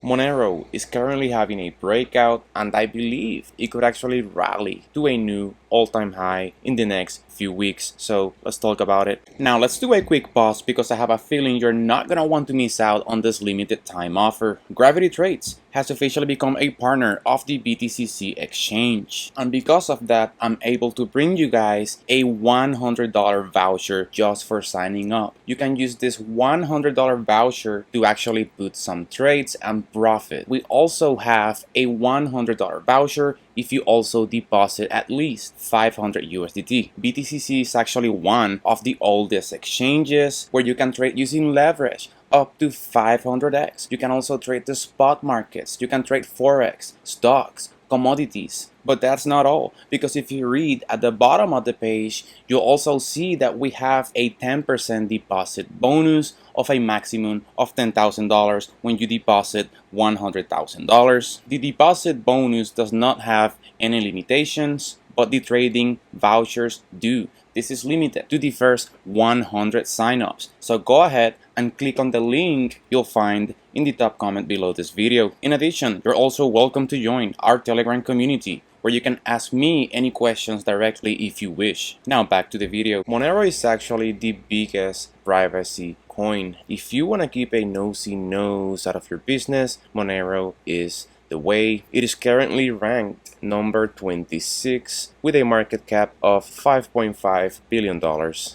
Monero is currently having a breakout, and I believe it could actually rally to a new all-time high in the next few weeks. So let's talk about it. Now let's do a quick pause because I have a feeling you're not gonna want to miss out on this limited time offer. Gravity Trades has officially become a partner of the BTCC exchange, and because of that, I'm able to bring you guys a $100 voucher just for signing up. You can use this $100 voucher to actually put some trades and profit. We also have a $100 voucher if you also deposit at least 500 USDT. BTCC is actually one of the oldest exchanges where you can trade using leverage up to 500x. You can also trade the spot markets. You can trade forex, stocks, commodities. But that's not all, because if you read at the bottom of the page, you'll also see that we have a 10% deposit bonus of a maximum of $10,000 when you deposit $100,000. The deposit bonus does not have any limitations, but the trading vouchers do. This is limited to the first 100 signups. So go ahead and click on the link you'll find in the top comment below this video. In addition, you're also welcome to join our Telegram community, where you can ask me any questions directly if you wish. Now back to the video. Monero is actually the biggest privacy coin. If you want to keep a nosy nose out of your business, Monero is the way. It is currently ranked number 26 with a market cap of $5.5 billion.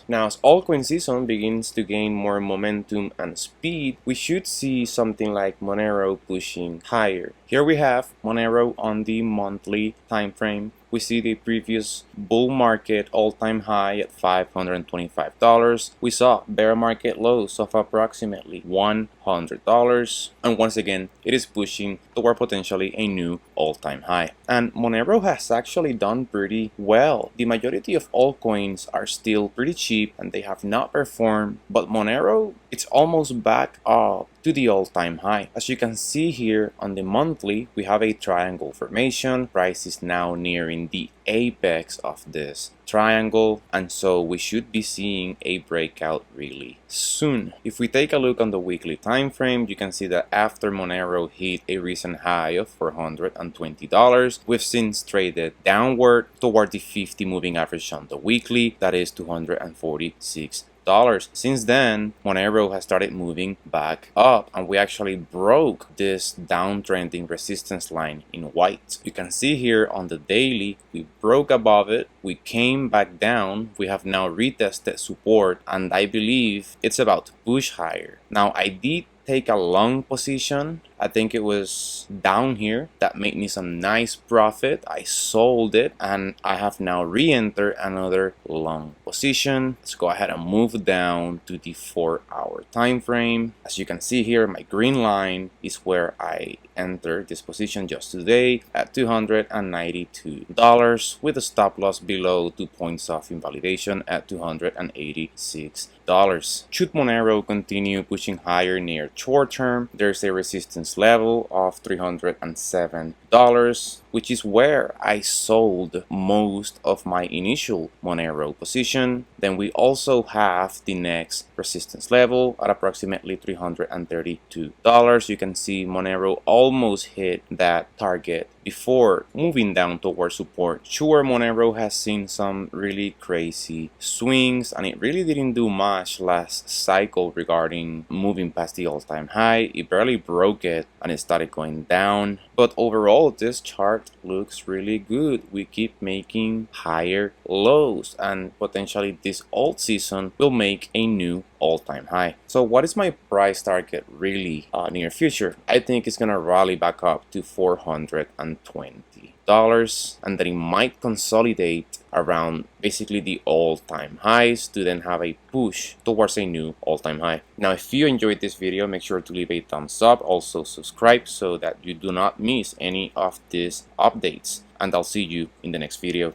Now, as altcoin season begins to gain more momentum and speed, we should see something like Monero pushing higher. Here we have Monero on the monthly time frame. We see the previous bull market all-time high at $525. We saw bear market lows of approximately $100. And once again, it is pushing toward potentially a new all-time high. And Monero has actually done pretty well. The majority of altcoins are still pretty cheap and they have not performed, but Monero, it's almost back up to the all-time high. As you can see here on the monthly, we have a triangle formation. Price is now nearing the apex of this triangle, and so we should be seeing a breakout really soon. If we take a look on the weekly time frame, you can see that after Monero hit a recent high of $420, we've since traded downward toward the 50 moving average on the weekly, that is $246. Since then, Monero has started moving back up, and we actually broke this downtrending resistance line in white. You can see here on the daily, we broke above it, we came back down, we have now retested support, and I believe it's about to push higher. Now, I did take a long position. I think it was down here that made me some nice profit. I sold it and I have now re-entered another long position. Let's go ahead and move down to the 4-hour time frame. As you can see here, my green line is where I entered this position just today at $292 with a stop loss below 2 points of invalidation at $286. Should Monero continue pushing higher near short term, there's a resistance level of $307, which is where I sold most of my initial Monero position. Then we also have the next resistance level at approximately $332. You can see Monero almost hit that target before moving down towards support. Sure, Monero has seen some really crazy swings, and it really didn't do much last cycle regarding moving past the all-time high. It barely broke it and it started going down. But overall, this chart looks really good. We keep making higher lows, and potentially this alt season will make a new all-time high. So what is my price target really near future? I think it's gonna rally back up to $420, and then it might consolidate around basically the all-time highs to then have a push towards a new all-time high. Now, if you enjoyed this video, make sure to leave a thumbs up, also subscribe so that you do not miss any of these updates, and I'll see you in the next video.